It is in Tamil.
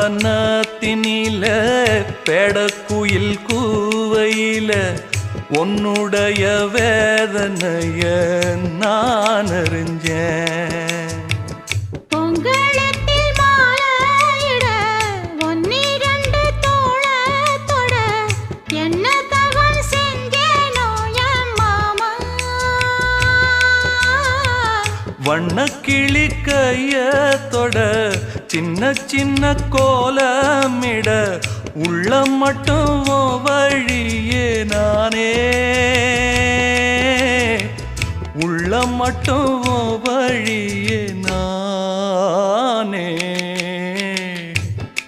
வனத்தினில பெடக்குயில் கூவையில உன்னுடைய வேதனைய நான் அறிஞ்சேன். பொங்கலத்தில் மாலையிட ஒன்னிரண்டு தோளத்தொட என்ன தவம் செஞ்சேனோ என் மாமா. வண்ணக்கிளி கையத்தொட சின்ன சின்ன கோலமிட உள்ளம் மட்டும் வழியே நானே, உள்ளம் மட்டும் வழியே நானே.